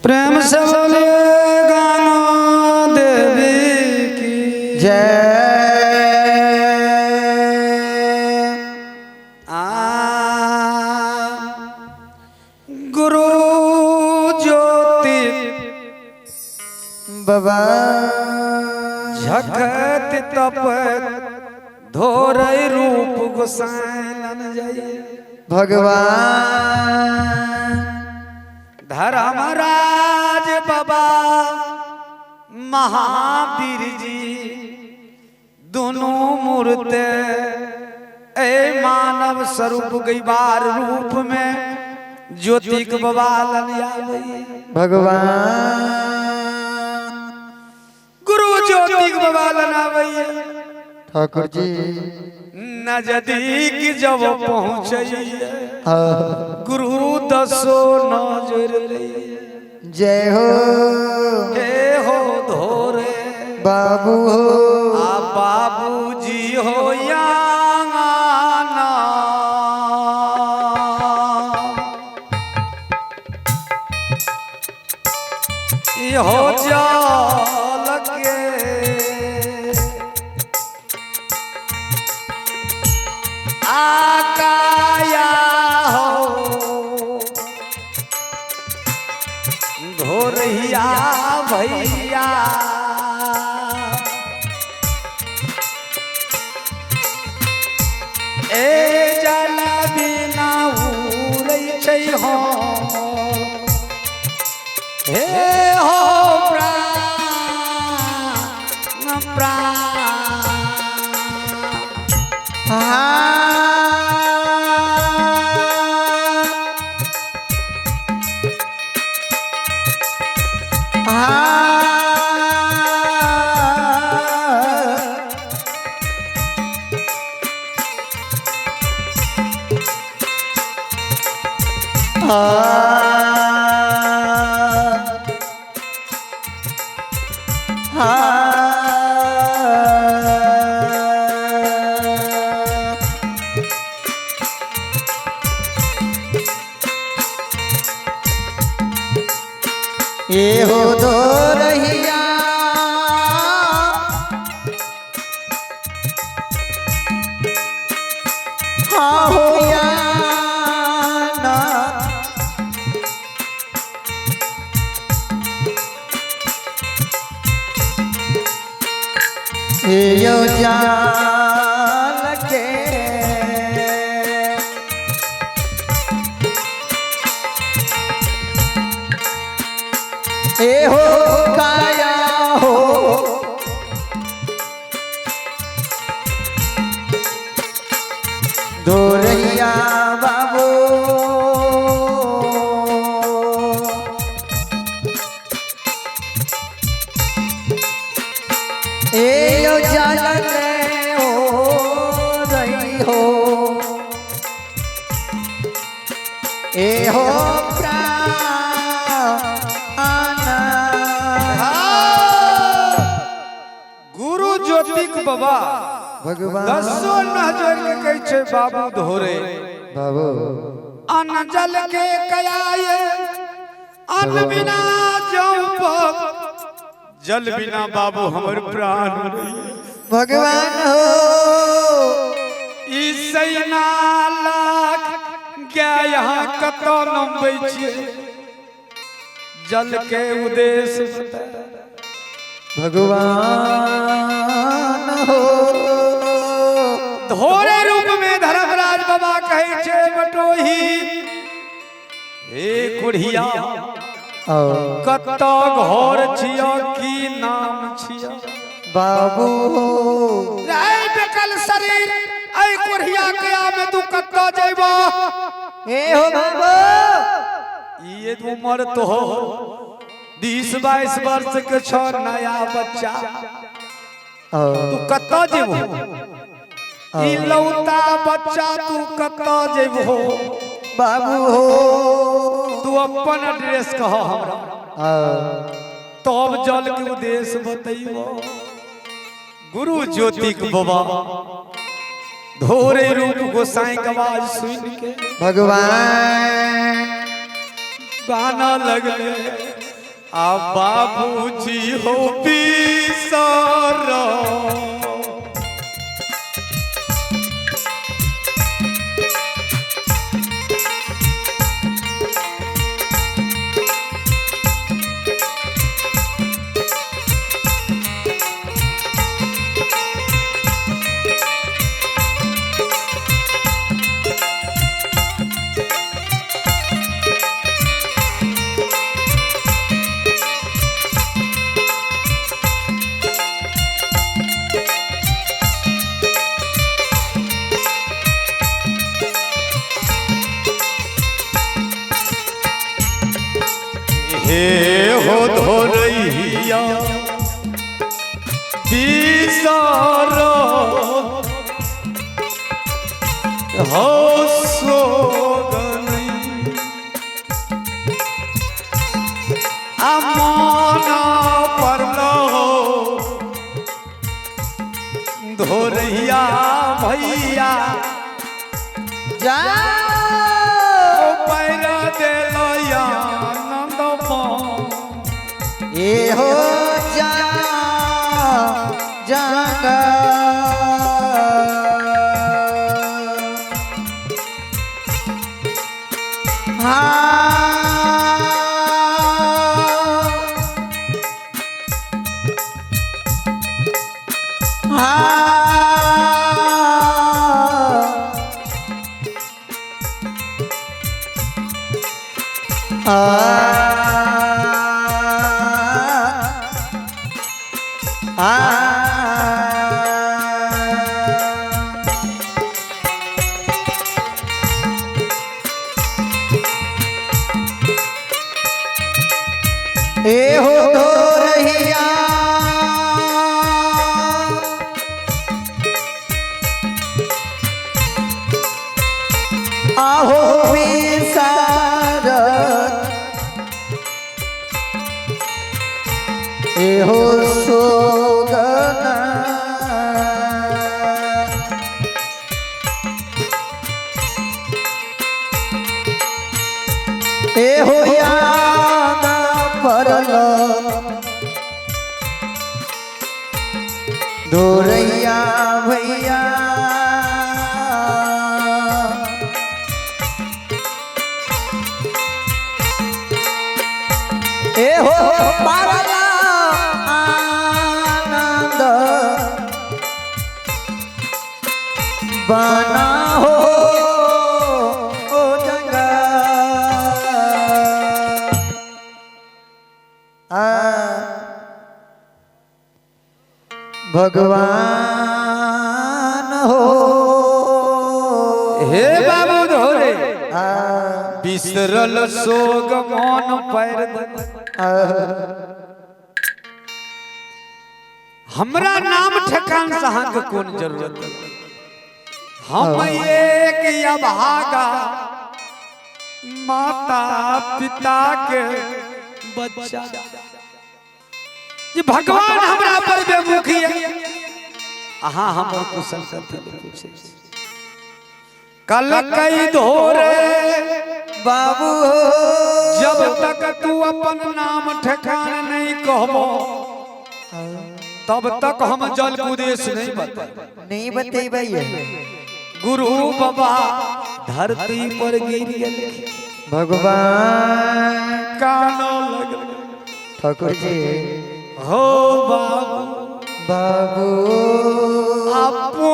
प्रेम से बोलिए गानो देवी की जय। गुरु ज्योति बाबा झखत तप धोरई रूप गोसाइन जाइए भगवान धर्मराज बाबा महावीर जी दोनों मूर्ति ए मानव स्वरूप गई बार रूप में ज्योति बाबा भगवान गुरु ज्योति बाबा लनावैया ठाकुर जी नजदीक जब पहुँचे गुरु दसो नजर जय हो हे हो धोरे बाबू हो आ बाबू जी हो यांगाना हो जाल के आकाया हो धोरिया भैया ए जल बिना उड़ै छै हो हे हो प्राण प्राण ये हो दो रहिया हाँ हो या ना ये यो जान के ए हो काया हो दोरैया बाबू ए यो जालन हो रही हो ए हो बाबा भगवान दसो नजर के कहै छै बाबू धोरे बाबू अन्न जल के कयाए अन्न बिना जौप जल बिना बाबू हमर प्राण भगवान हो ई सैना लाख क्या यहाँ कतो नंबै छियै जल के उद्देश्य भगवान हो धोरे रूप में धर्मराज बाबा कहै छै बटोही हे कुढ़िया कत्ता घर छिया की नाम छिया बाबू रे बेकल शरीर ऐ कुढ़िया कया में तू कत्ता जइबो हे हो बाबू ये उम्र तो हो 20-22 वर्ष के छ नया बच्चा तू कत्ता जेबो ई लौता बच्चा तू कत्ता जेबो बाबू हो तू अपन एड्रेस कह हमरा तब जल के उद्देश्य बतैबो गुरु ज्योति बाबा धोरे रूप गोसाई के आवाज सुन के भगवान गाना लगले आ बाबूजी हो बिसरो हे हो धोरैया बिसरो हो सोगनी अमाना परलो धोरैया भैया जा पैर देलया ए हो जा जागा ए हो धोरैया आहो विसारत ए हो सोगना ए हो याद परलो धोरैया भैया ए हो पारला आनंद बना हो ओ जंगा भगवान हो हे बाबू धोरे बिसरल सोग मन पैर हमरा नाम ठेकान सहा के कौन जरूरत हम एक अभागा माता पिता के बच्चा ये भगवान हमरा पर बेमुखी है अहाँ हमर कुशल कथी पूछे कल कई धोरे बाबू जब तक तू अपन नाम ठेकान नहीं कहबो तब तक हम जल कुदेश नहीं नहीं बतेबै गुरु बाबा धरती पर गिरियल भगवान कानो लगल ठाकुर जी हो बाबू बाबू आपो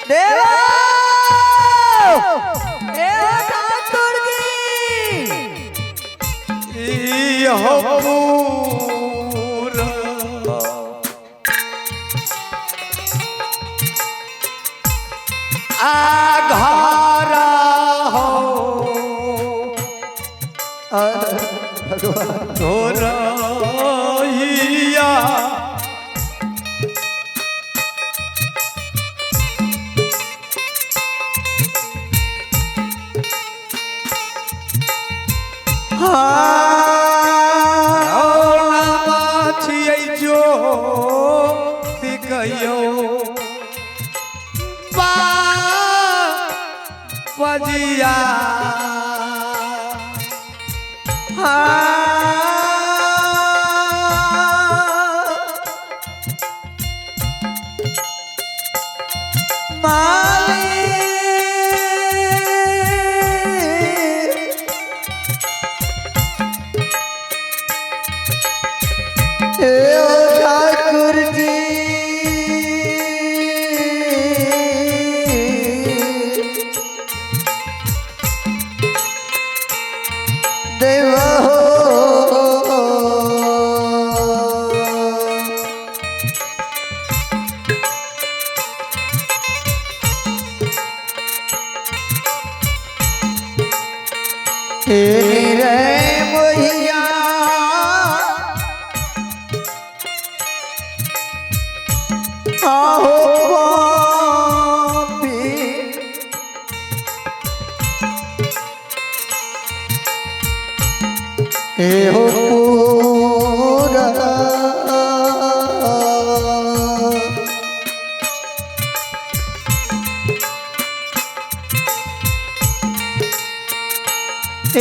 देवा देवा ठाकुर जी हो पूरा आघारा हो भगवान धोरैया पजिया ठाकुर जी देवा हो रे मोहिया आहो गोपी ए हो पूरा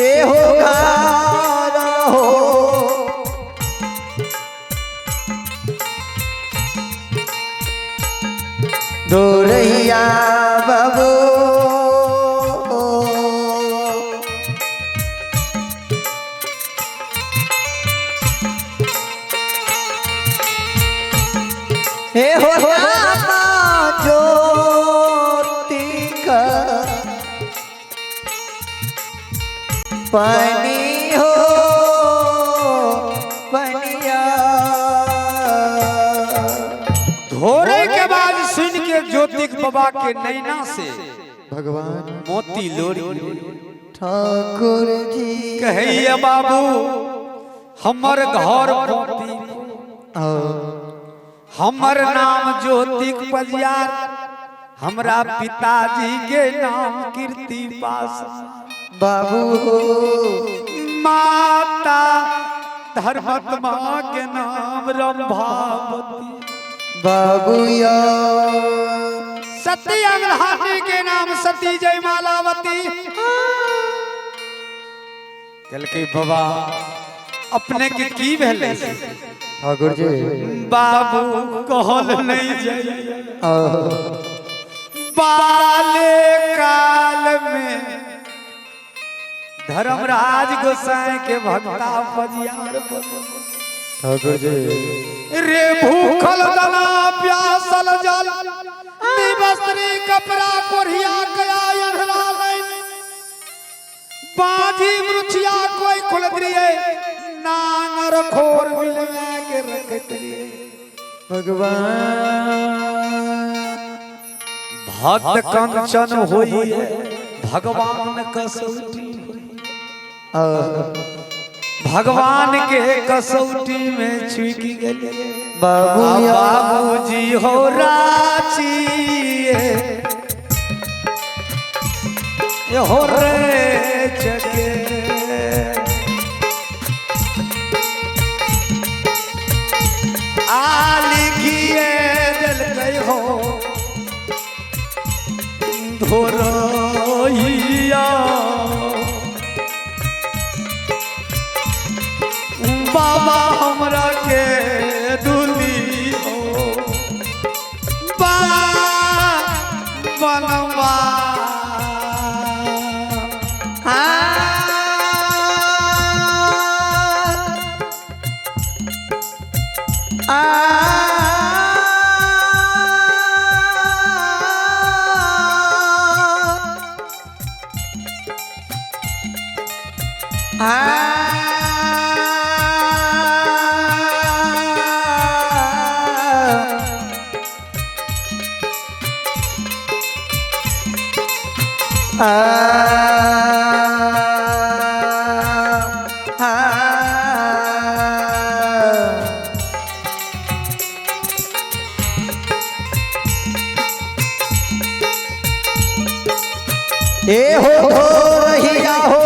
ए हो घारा हो दोरैया बाबू हे हो रामा ज्योति का पानी हो पनिया धोरे के बाद सुन के ज्योतिक बाबा के नैना से भगवान मोती लोरी ठाकुर जी कहिए बाबू हमर घर मोती हमर नाम ज्योतिक पजियार हमरा पिताजी के नाम कीर्ति पास बाबू हो माता धर्मत्मा के नाम रंभावती बाबू या सती अंगहानी के नाम सती जयमालावती कल के बाबा अपने के की भेले ठाकुर जी बाबू कहल नहीं जाइए बाले काल में धर्मराज गोसाई के भक्ता पजियार ठाकुर जी रे भूखल दला प्यासल जल निवस्त्री कपड़ा कोरिया गया अंधरा बाजी मृछिया कोई खुलद्रिए नांगर खोर मिलवा के रखत्रिए भगवान भक्त कंचन होई भगवान कसौटी भगवान के कसौटी में चूक गए बाबूजी हो राची ये हो रे जगे लिखिए दिल गए हो धोरैया बाबा हमरा के दुली हो बनवा ए हो रहिया हो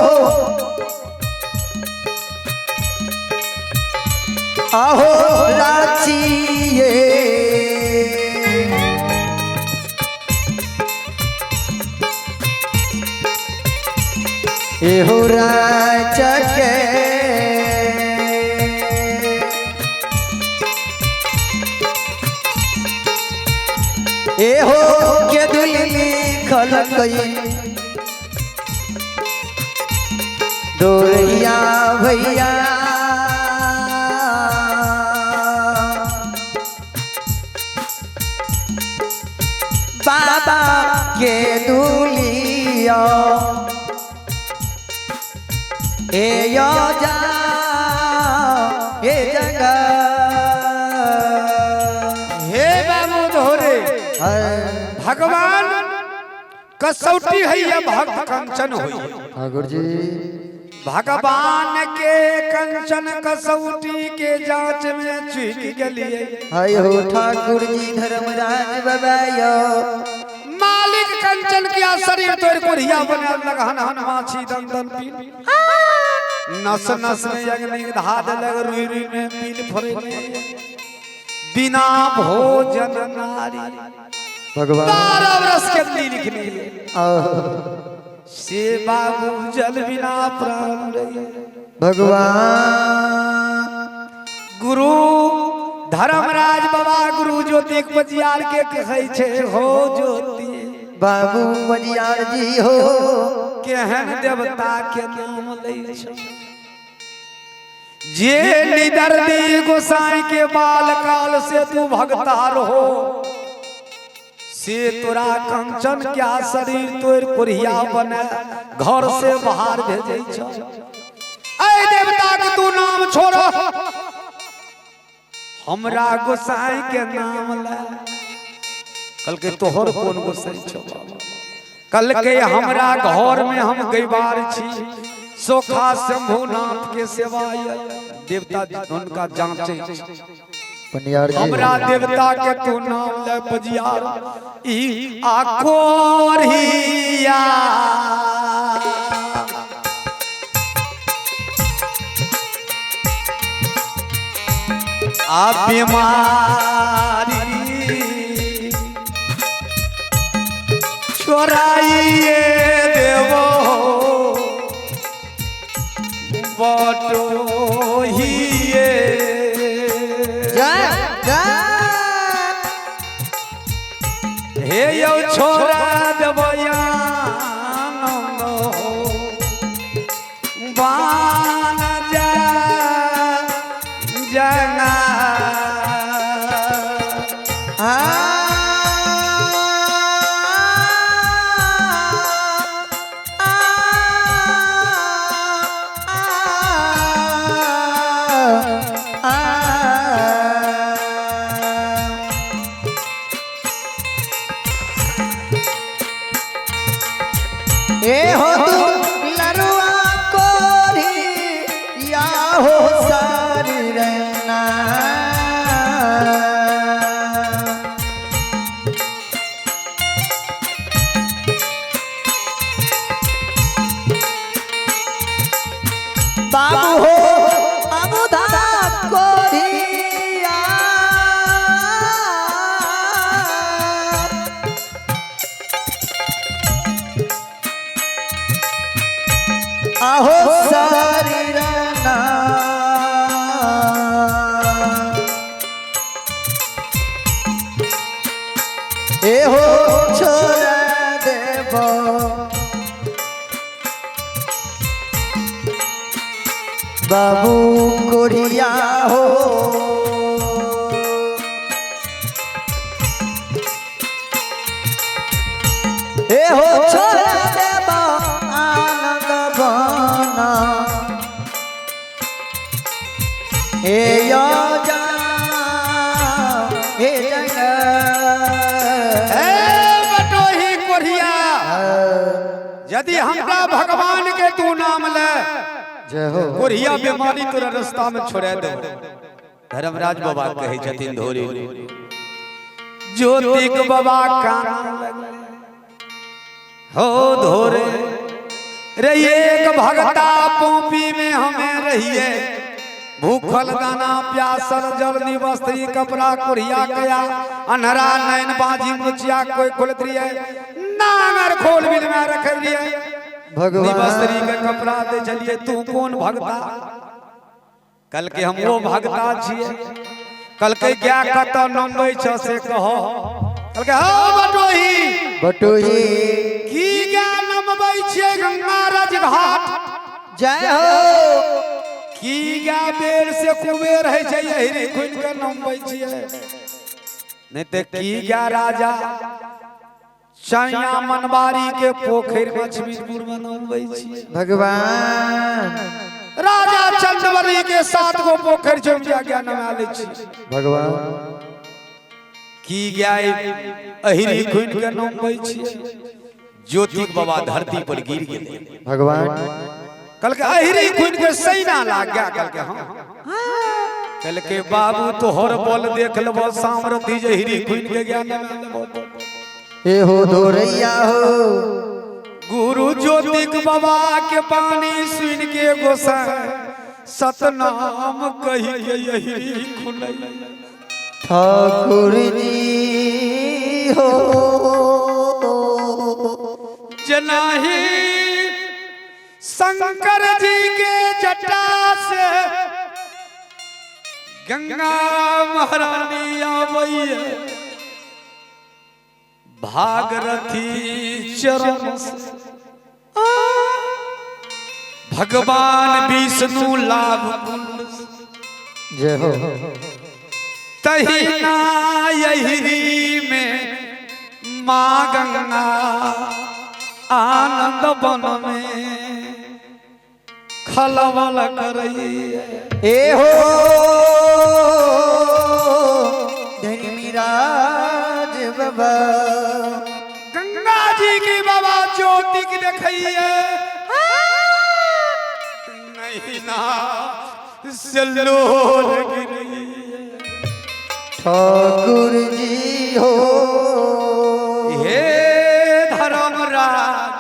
आहो राची एहो राजा के एहो के दिल लिखल कई दोरिया भैया बाबा के दुलिया ए यो जा ए जगह हे बाबू धोरे भगवान कसौटी है या भक्त कंचन हुई ठाकुर जी भगवान के कंचन कसौटी के जांच में चूक गलिए हाय हो ठाकुर जी धर्मराज बबायो मालिक कंचन किया शरीर तोड़ कोरिया बना लगहन हन माछी दंदन पी नस नस में अग्नि धाद लग रुई रुई में पील फरे बिना भोजन नारी भगवान 12 वर्ष के लिए लिखने से बाबू जल बिना प्राण रहे भगवान गुरु धर्मराज बाबा गुरु ज्योति बजियार के कहै छे हो ज्योति बाबू बजियार जी हो केहन देवता के नाम लै छो जे निदर्दी गोसाई के बाल काल से तू भगतार हो से तोरा कंचन क्या शरीर तोर कोरिया बने घर से बाहर भेजे छो ऐ देवता के तू नाम छोड़ो हमरा गोसाई के नाम ला कल के तोहर कौन गोसाई छो कल के हमरा घर में हम गईबार छी सोखा शंभुनाथ के सेवाय देवता उनका जांचे पनियार जी हमरा देवता के तू नाम ले बजियार ई आकोरिया आ बीमारी छोराइए देवो बटोहिए जय जय हे यो छोरा देवया बान जा जना ए हो तू लरुआ कोरी या हो सारी रहना बाबू हो अमुधा कोरिया आहो सारी रहना ए हो छोरा देवो बाबू कोरिया हो ए हो छोरा देवो आनंद बना ए यो जा ए जगह बटोही कोरिया यदि हमरा भगवान के तू नाम ले जय हो कोरिया बीमारी तोरा रास्ता में छोड़े दे धर्मराज बाबा कहे छथिन धोरी ज्योतिक बाबा का हो धोरे रे एक भगता पोपी में हमें रहिए भूखल दाना प्यासल जल निवस्त्री कपड़ा कोरिया गया अनहरा नैन बाजी मुचिया कोई खोल दिए नागर खोल बिल में रख दिए निवस्त्री के कपड़ा दे चलिए तू कौन भगता कल के हम वो भगता छिए कल के क्या कत नंबै छ से कहो कल के हां बटोही की क्या नंबै छिए गंगाराज घाट जय हो की क्या बेर से कुबेर है छै यही खुन के नंबै छिए नहीं ते की क्या राजा चैया मनबारी के पोखर मछलीपुर में नंबै छिए भगवान राजा चंदवरी के 7 गो पोखर जम जा नवा ले छी भगवान की गाय अहिरी खुन के नंबै छिए ज्योतिक बाबा धरती पर गिर गेले भगवान कल के अहिरी खुन के सैना लाग गया कल के हां कल के बाबू तोहर बोल देख लेबो सामर्थी जहिरी खुन के ज्ञान में लेबो ए हो धोरैया हो गुरु ज्योतिक बाबा के पानी सुन के गोसाई सतनाम कही के यही खुलै ठाकुर जी हो जनाही शंकर जी के जटा से गंगा महारानी आबैया भागरथी चरण से भगवान विष्णु लाभ कुंड जय हो तही ना यही में माँ गंगा आनंद वन में खलबल करई ए हो धर्मराज बाबा गंगा जी की बाबा ज्योतिक देखिए नहीं ना सल्लोल गिरी ठाकुर जी हो हे धर्मराज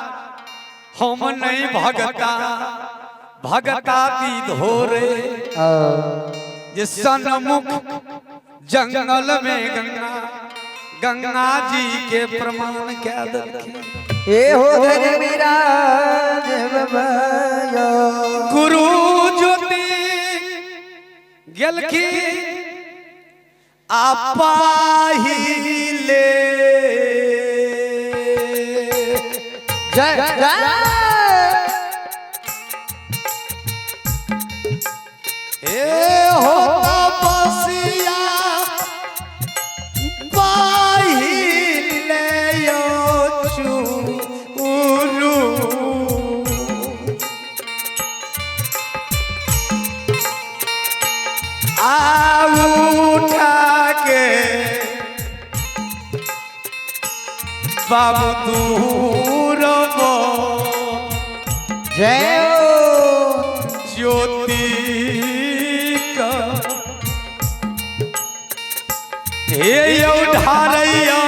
हम नहीं भगता भगता दी धोरे ये सन्मुख जंगल में गंगा गंगा जी के प्रमाण क्या देखे ए हो धर्मराज बाबा गुरु ज्योति गेलखी आपा ही ले जय जय ए हो बसिया बाहिले यो चुरू उठा के बाबू दूर जय ज्योति का हे यौ ढारैया